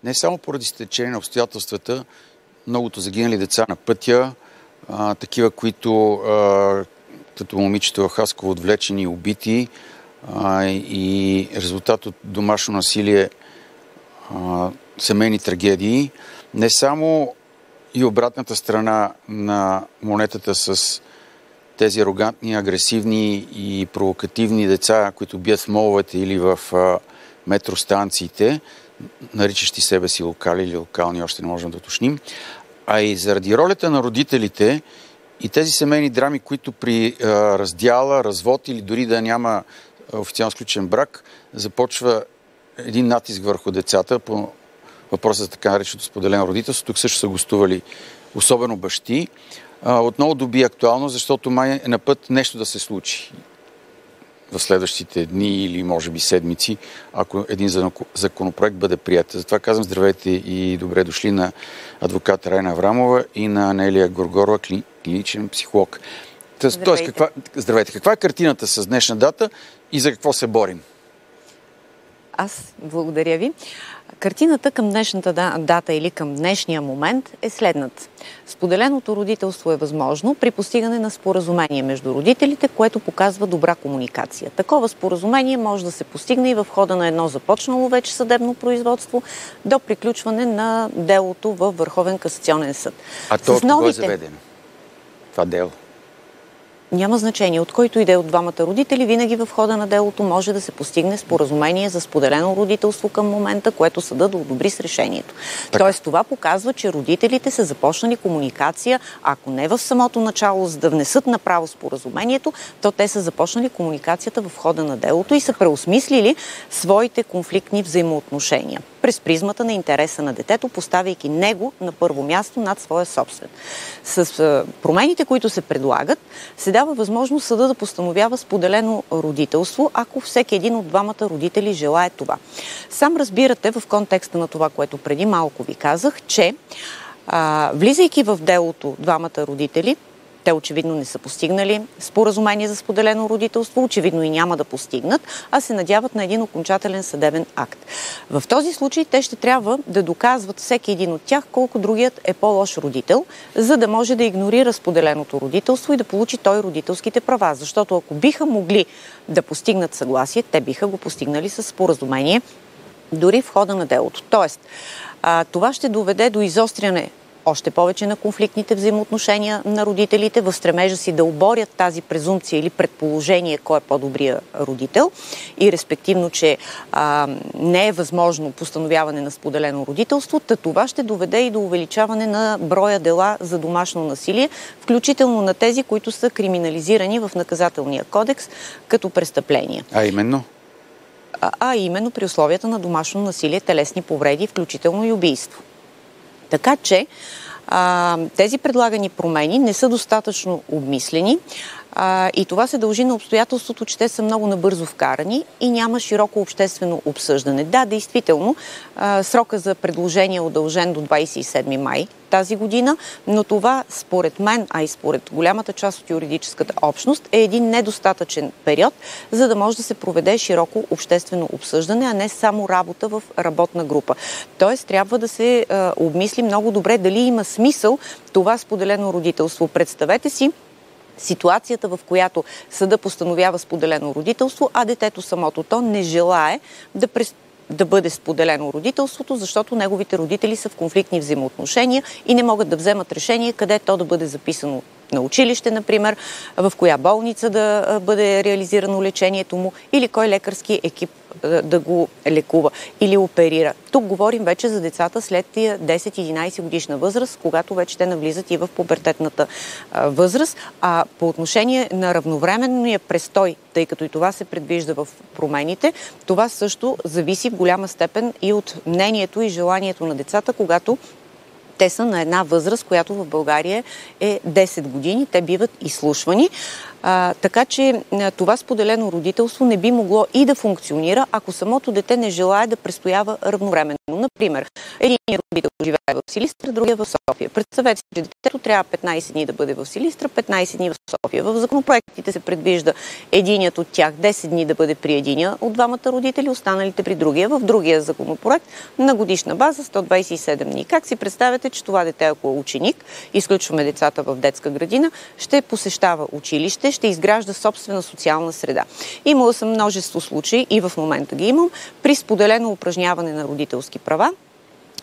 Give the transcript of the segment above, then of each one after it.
Не само поради стечение на обстоятелствата, многото загинали деца на пътя, такива, които като момичето в Хасково отвлечени и убити, и резултат от домашно насилие, семейни трагедии. Не само и обратната страна на монетата с тези арогантни, агресивни и провокативни деца, които бият в моловете или в метростанциите, наричащи себе си локали или локални, още не можем да уточним, а и заради ролята на родителите и тези семейни драми, които при раздяла, развод или дори да няма официално сключен брак, започва един натиск върху децата по въпроса за така нареченото споделено родителство. Тук също са гостували особено бащи. Отново доби актуално, защото май е на път нещо да се случи в следващите дни или може би седмици, ако един законопроект бъде прият. Затова казвам здравейте и добре дошли на адвокат Райна Аврамова и на Анелия Горгорова, клиничен психолог. Здравейте. Каква е картината с днешна дата и за какво се борим? Аз благодаря ви. Картината към днешната дата или към днешния момент е следната. Споделеното родителство е възможно при постигане на споразумение между родителите, което показва добра комуникация. Такова споразумение може да се постигне и в хода на едно започнало вече съдебно производство до приключване на делото във Върховен касационен съд. А то от кого е заведено? Това дело? Няма значение. От който иде от двамата родители, винаги в хода на делото може да се постигне споразумение за споделено родителство към момента, което съда да одобри с решението. Тоест това показва, че родителите са започнали комуникация, ако не в самото начало, за да внесат направо споразумението, то те са започнали комуникацията в хода на делото и са преосмислили своите конфликтни взаимоотношения през призмата на интереса на детето, поставяйки него на първо място над своя собствен. С промените, които се предлагат, се дава възможност съда да постановява споделено родителство, ако всеки един от двамата родители желае това. Сам разбирате в контекста на това, което преди малко ви казах, че влизайки в делото двамата родители, те очевидно не са постигнали споразумение за споделено родителство, очевидно и няма да постигнат, а се надяват на един окончателен съдебен акт. В този случай те ще трябва да доказват всеки един от тях колко другият е по-лош родител, за да може да игнорира споделеното родителство и да получи той родителските права. Защото ако биха могли да постигнат съгласие, те биха го постигнали с споразумение дори в хода на делото. Тоест, това ще доведе до изостряне още повече на конфликтните взаимоотношения на родителите в стремежа си да оборят тази презумпция или предположение кой е по-добрия родител и респективно, че не е възможно постановяване на споделено родителство, това ще доведе и до увеличаване на броя дела за домашно насилие, включително на тези, които са криминализирани в Наказателния кодекс като престъпления. А именно? Именно при условията на домашно насилие, телесни повреди, включително и убийство. Така че тези предлагани промени не са достатъчно обмислени и това се дължи на обстоятелството, че те са много набързо вкарани и няма широко обществено обсъждане. Да, действително, срока за предложение е удължен до 27 май тази година, но това според мен, а и според голямата част от юридическата общност е един недостатъчен период, за да може да се проведе широко обществено обсъждане, а не само работа в работна група. Тоест трябва да се обмисли много добре дали има смисъл това споделено родителство. Представете си ситуацията, в която съда постановява споделено родителство, а детето самото то не желае да бъде споделено родителството, защото неговите родители са в конфликтни взаимоотношения и не могат да вземат решение къде то да бъде записано на училище, например, в коя болница да бъде реализирано лечението му или кой лекарски екип да го лекува или оперира. Тук говорим вече за децата след 10-11 годишна възраст, когато вече те навлизат и в пубертетната възраст. А по отношение на равновременния престой, тъй като и това се предвижда в промените, това също зависи в голяма степен и от мнението и желанието на децата, когато те са на една възраст, която в България е 10 години. Те биват изслушвани. Така че това споделено родителство не би могло и да функционира, ако самото дете не желае да престоява равновременно. Например, един родител живее в Силистра, другия в София. Представете си, че детето трябва 15 дни да бъде в Силистра, 15 дни в София. В законопроектите се предвижда единият от тях 10 дни да бъде при единия от двамата родители, останалите при другия. В другия законопроект на годишна база 127 дни. Как си представяте, че това дете, ако е ученик, изключваме децата в детска градина, ще посещава училище, ще изгражда собствена социална среда. Имала съм множество случаи и в момента ги имам при споделено упражняване на родителски права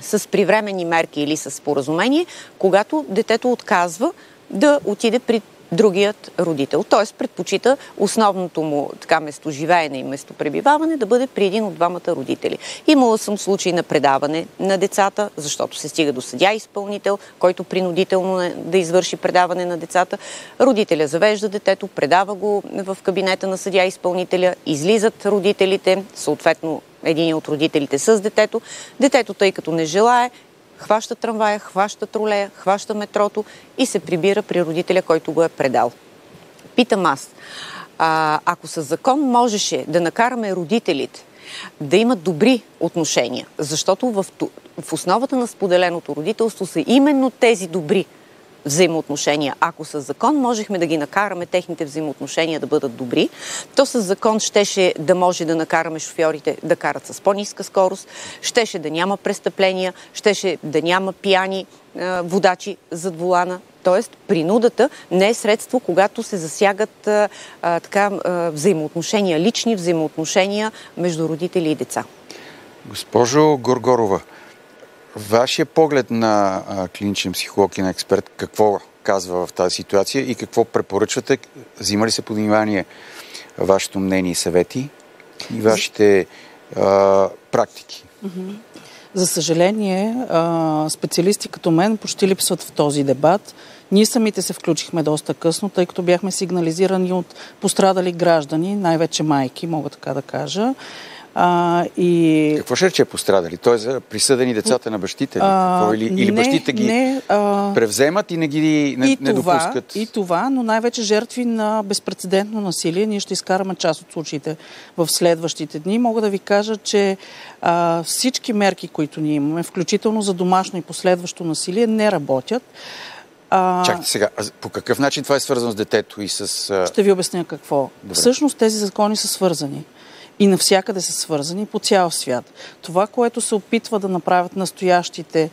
с привременни мерки или с споразумение, когато детето отказва да отиде при другият родител. Т.е. предпочита основното му местоживеене и местопребиваване да бъде при един от двамата родители. Имала съм случаи на предаване на децата, защото се стига до съдия-изпълнител, който принудително да извърши предаване на децата. Родителя завежда детето, предава го в кабинета на съдия-изпълнителя, излизат родителите, съответно един от родителите с детето. Детето, тъй като не желае, хваща трамвая, хваща тролея, хваща метрото и се прибира при родителя, който го е предал. Питам аз, ако със закон можеше да накараме родителите да имат добри отношения, защото в основата на споделеното родителство са именно тези добри взаимоотношения. Ако със закон можехме да ги накараме техните взаимоотношения да бъдат добри, то със закон щеше да може да накараме шофьорите да карат с по-ниска скорост, щеше да няма престъпления, щеше да няма пияни водачи зад волана. Тоест, принудата не е средство, когато се засягат взаимоотношения, лични взаимоотношения между родители и деца. Госпожо Горгорова, вашия поглед на клиничен психолог и на експерт какво казва в тази ситуация и какво препоръчвате? Взима ли се под внимание вашето мнение и съвети и вашите практики? За съжаление, специалисти като мен почти липсват в този дебат. Ние самите се включихме доста късно, тъй като бяхме сигнализирани от пострадали граждани, най-вече майки, мога така да кажа. Какво ще рече пострадали? Той за присъдени децата на бащите ли? Или бащите ги превземат и не допускат? И това, но най-вече жертви на безпрецедентно насилие. Ние ще изкараме част от случаите в следващите дни. Мога да ви кажа, че всички мерки, които ние имаме, включително за домашно и последващо насилие, не работят. Чакайте сега, по какъв начин това е свързано с детето и с... Ще ви обясня какво. Добре. Всъщност тези закони са свързани. И навсякъде са свързани по цял свят. Това, което се опитва да направят настоящите,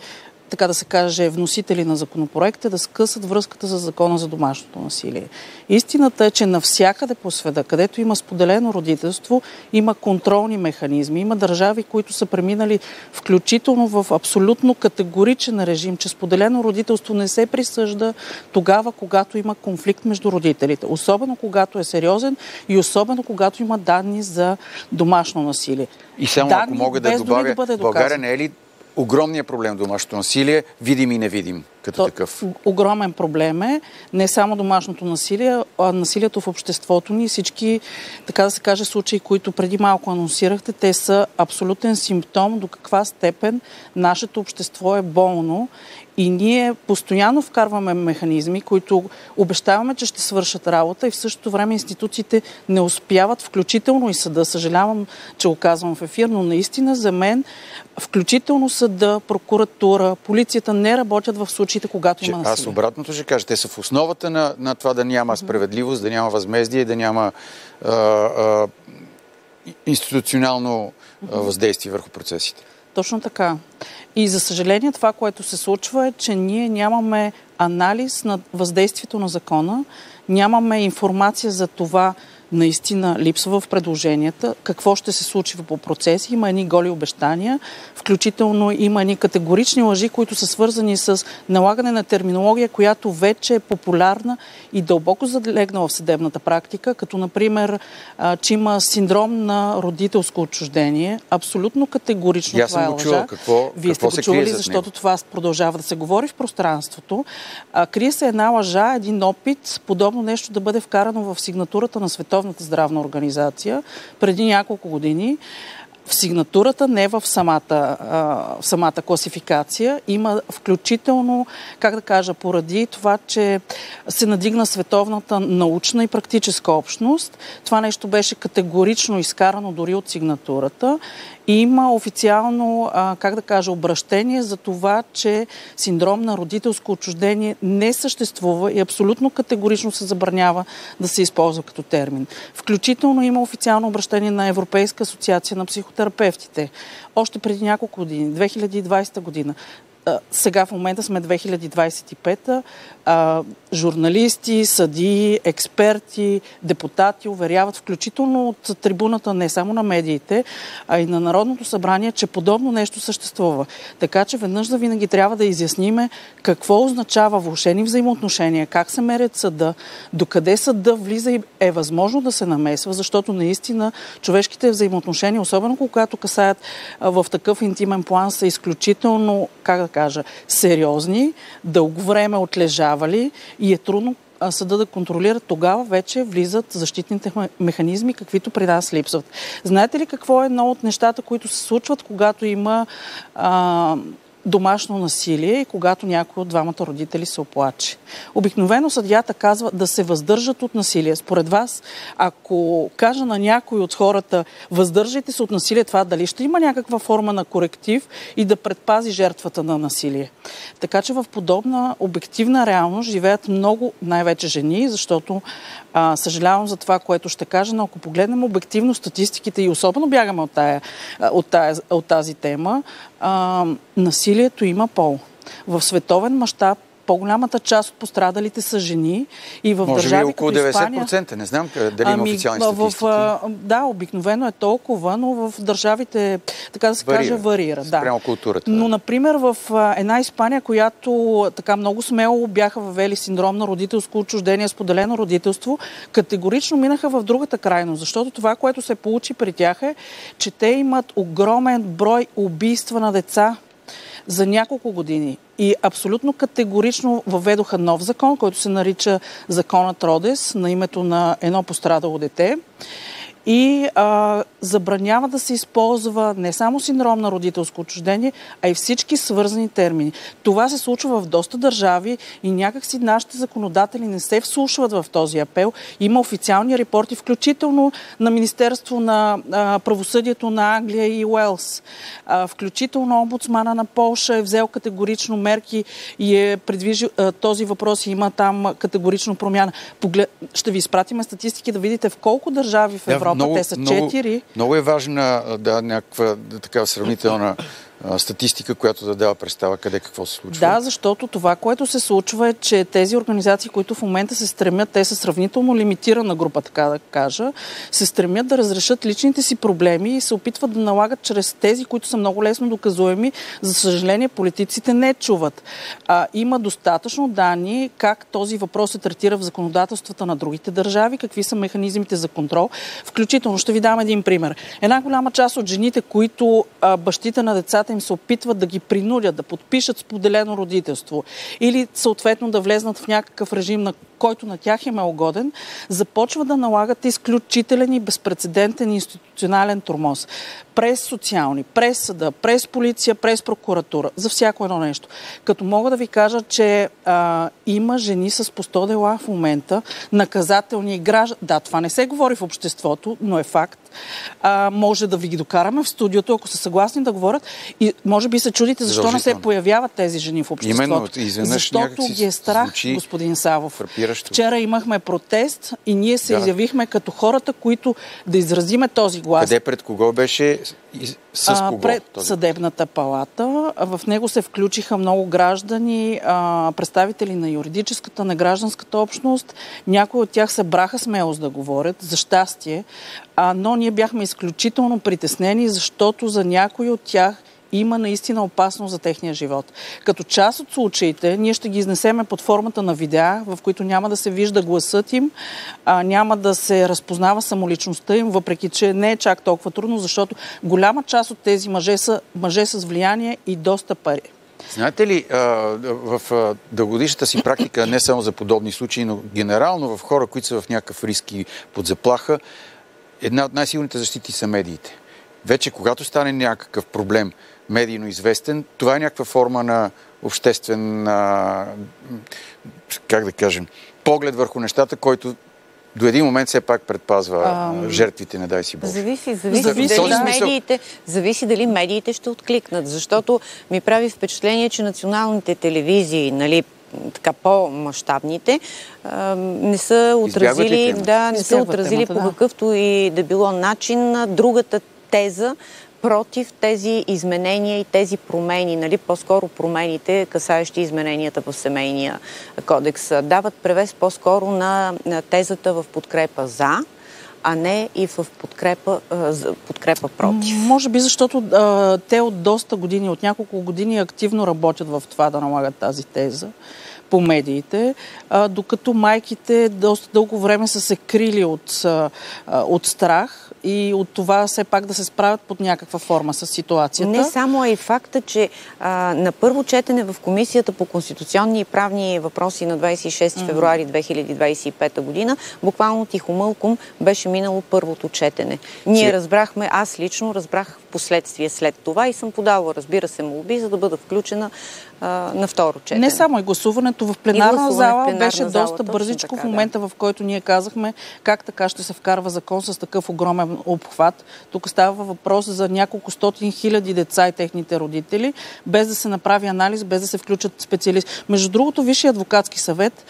така да се каже, вносители на законопроекта, да скъсат връзката с закона за домашното насилие. Истината е, че навсякъде по света, където има споделено родителство, има контролни механизми, има държави, които са преминали включително в абсолютно категоричен режим, че споделено родителство не се присъжда тогава, когато има конфликт между родителите. Особено когато е сериозен и особено когато има данни за домашно насилие. И само ако мога да добавя, България не е ли огромният проблем домашното насилие, видим и невидим като такъв? Огромен проблем е не само домашното насилие, а насилието в обществото ни. Всички, така да се каже, случаи, които преди малко анонсирахте, те са абсолютен симптом до каква степен нашето общество е болно. И ние постоянно вкарваме механизми, които обещаваме, че ще свършат работа и в същото време институциите не успяват, включително и съда. Съжалявам, че го казвам в ефир, но наистина за мен, включително съда, прокуратура, полицията не работят в случаите, когато има насилие. Аз обратното ще кажа, те са в основата на това да няма справедливост, да няма възмездие, да няма институционално въздействие върху процесите. Точно така. И за съжаление това, което се случва е, че ние нямаме анализ на въздействието на закона, нямаме информация за това, наистина липсва в предложенията, какво ще се случи по процеси. Има едни голи обещания, включително има едни категорични лъжи, които са свързани с налагане на терминология, която вече е популярна и дълбоко залегнала в съдебната практика, като например, че има синдром на родителско отчуждение. Абсолютно категорично това е лъжа. Вие сте го чували, защото това продължава да се говори в пространството. Крие се една лъжа, един опит, подобно нещо да бъде вкарано в сигнатурата на Световната здравна организация преди няколко години. в сигнатурата, не в самата класификация. Има включително, как да кажа, поради това, че се надигна световната научна и практическа общност. Това нещо беше категорично изкарано дори от сигнатурата. И има официално, как да кажа, обращение за това, че синдром на родителско отчуждение не съществува и абсолютно категорично се забранява да се използва като термин. Включително има официално обращение на Европейска асоциация на психотерапевтите. Още преди няколко години, 2020 година. Сега в момента сме 2025-та. Журналисти, съдии, експерти, депутати уверяват, включително от трибуната не само на медиите, а и на Народното събрание, че подобно нещо съществува. Така че веднъж за винаги трябва да изясниме какво означава влошени взаимоотношения, как се мерят съда, докъде съда влиза и е възможно да се намесва, защото наистина човешките взаимоотношения, особено когато касаят в такъв интимен план, са изключително, как да кажа, сериозни, дълго време отлежавали и е трудно съда да контролира. Тогава вече влизат защитните механизми, каквито при нас липсват. Знаете ли какво е едно от нещата, които се случват, когато има домашно насилие и когато някой от двамата родители се оплаче? Обикновено съдията казва да се въздържат от насилие. Според вас, ако кажа на някой от хората въздържайте се от насилие, това дали ще има някаква форма на коректив и да предпази жертвата на насилие? Така че в подобна обективна реалност живеят много, най-вече жени, защото съжалявам за това, което ще кажа, но ако погледнем обективно статистиките и особено бягаме от тази тема, насилието има пол. В световен мащаб по-голямата част от пострадалите са жени и в държави като Испания... Около 90%, не знам дали има официални статистики. Да, обикновено е толкова, но в държавите, така да се каже, варира. Спрямо културата. Но, например, в една Испания, която така много смело бяха въвели синдром на родителско отчуждение, споделено родителство, категорично минаха в другата крайност, защото това, което се получи при тях е, че те имат огромен брой убийства на деца за няколко години. И абсолютно категорично въведоха нов закон, който се нарича Законът Родес, на името на едно пострадало дете. И забранява да се използва не само синдром на родителско отчуждение, а и всички свързани термини. Това се случва в доста държави и някакси нашите законодатели не се вслушват в този апел. Има официални репорти, включително на Министерство на правосъдието на Англия и Уелс. Включително омбудсмана на Полша е взел категорично мерки и е предвижил този въпрос и има там категорично промяна. Ще ви изпратим статистики да видите в колко държави в Европа. Те са 4. Много е важна някаква такава сравнителна статистика, която да дава представа къде какво се случва. Да, защото това, което се случва е, че тези организации, които в момента се стремят, те са сравнително лимитирана група, така да кажа, се стремят да разрешат личните си проблеми и се опитват да налагат чрез тези, които са много лесно доказуеми. За съжаление, политиците не чуват. Има достатъчно данни как този въпрос се третира в законодателствата на другите държави, какви са механизмите за контрол. Включително ще ви дам един пример. Една голяма част от жените, които бащите на децата им се опитват да ги принудят да подпишат споделено родителство или съответно да влезнат в някакъв режим, на който на тях им е угоден, започва да налагат изключителен и безпрецедентен институционален тормоз. През социални, през съда, през полиция, през прокуратура, за всяко едно нещо. Като мога да ви кажа, че има жени с по 100 дела в момента, наказателни граждани. Да, това не се говори в обществото, но е факт. Може да ви ги докараме в студиото, ако са съгласни да говорят. И може би се чудите защо не се появяват тези жени в обществото. Именно, защото ги е страх, господин Савов. Вчера имахме протест и ние се изявихме като хората, които да изразиме този глас. Къде, пред кого беше? С кого? Пред съдебната палата. В него се включиха много граждани, представители на юридическата, на гражданската общност. Някои от тях събраха смелост да говорят, за щастие, но ние бяхме изключително притеснени, защото за някои от тях има наистина опасност за техния живот. Като част от случаите, ние ще ги изнесеме под формата на видеа, в които няма да се вижда гласът им, няма да се разпознава самоличността им, въпреки че не е чак толкова трудно, защото голяма част от тези мъже са мъже с влияние и доста пари. Знаете ли, в дългогодишната си практика, не само за подобни случаи, но генерално в хора, които са в някакъв риск и под заплаха, една от най-силните защити са медиите. вече когато стане някакъв проблем медийно известен, това е някаква форма на обществен, как да кажем, поглед върху нещата, който до един момент все пак предпазва жертвите, не дай си Боже. Зависи дали медиите ще откликнат, защото ми прави впечатление, че националните телевизии, нали, така по-мащабните, не са отразили по какъвто и да било начин другата теза против тези изменения и тези промени, нали, по-скоро промените, касаещи измененията в семейния кодекс, дават превес по-скоро на тезата в подкрепа за, а не и в подкрепа против. Може би, защото те от доста години, от няколко години активно работят в това да налагат тази теза по медиите, докато майките доста дълго време са се крили от страх и от това все пак да се справят под някаква форма с ситуацията. Не само, и факта, че на първо четене в Комисията по конституционни и правни въпроси на 26 февруари 2025 година, буквално тихомълком беше минало първото четене. Ние разбрахме, аз лично разбрах в последствие след това и съм подала, разбира се, молби, за да бъда включена на второ четене. Не само и гласуването в пленарна зала беше доста бързичко в момента, в който ние казахме как така ще се вкарва закон с такъв огромен обхват. Тук става въпрос за няколко стотин хиляди деца и техните родители, без да се направи анализ, без да се включат специалисти. Между другото, Висшия адвокатски съвет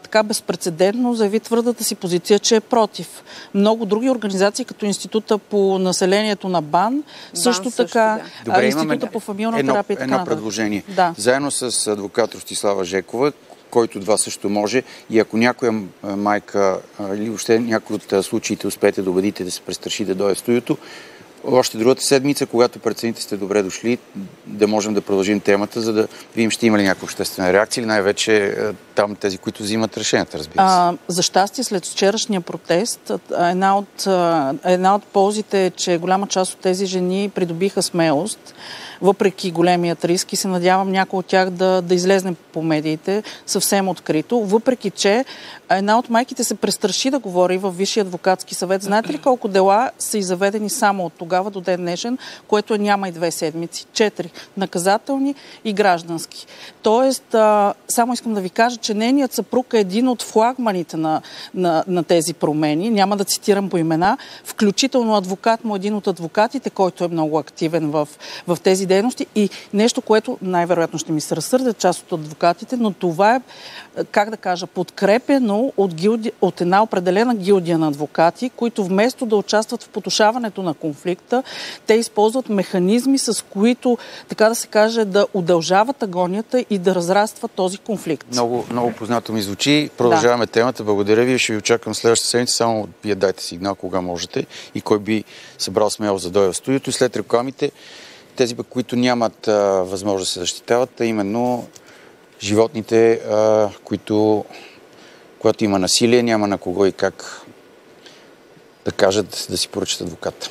така безпрецедентно заяви твърдата си позиция, че е против. Много други организации, като Института по населението на БАН, също така Института по фамилна терапия и така нататък. Едно предложение. Да. Заедно с адвокат Ростислава Жекова, който от вас също може, и ако някоя майка или въобще някой от случаите успеете да убедите да се престраши да дойде в студиото, още другата седмица, когато прецените сте добре дошли, да можем да продължим темата, за да видим ще има ли някаква обществена реакция или най-вече там тези, които взимат решенията, разбира се. За щастие, след вчерашния протест, една от ползите е, че голяма част от тези жени придобиха смелост, въпреки големият риск, и се надявам някой от тях да излезне по медиите съвсем открито, въпреки че една от майките се престраши да говори във Висшия адвокатски съвет. Знаете ли колко дела са заведени само от тогава до ден днешен, което няма и 2 седмици? 4. Наказателни и граждански. Тоест, само искам да ви кажа, че нейният съпруг е един от флагманите на тези промени. Няма да цитирам по имена. Включително адвокат му, един от адвокатите, който е много активен в тези дейности, и нещо, което най-вероятно ще ми се разсърдят част от адвокатите, но това е, как да кажа, подкрепено от една определена гилдия на адвокати, които вместо да участват в потушаването на конфликта, те използват механизми, с които, така да се каже, да удължават агонията и да разрастват този конфликт. Много, много познато ми звучи. Продължаваме темата. Благодаря ви. Ще ви очаквам следващата седмица. Само вие дайте сигнал кога можете и кой би събрал смело за дойде в студиото. И след рекламите, тези, които нямат възможност да се защитават, а именно животните, когато има насилие, няма на кого и как да кажат да си поръчат адвоката.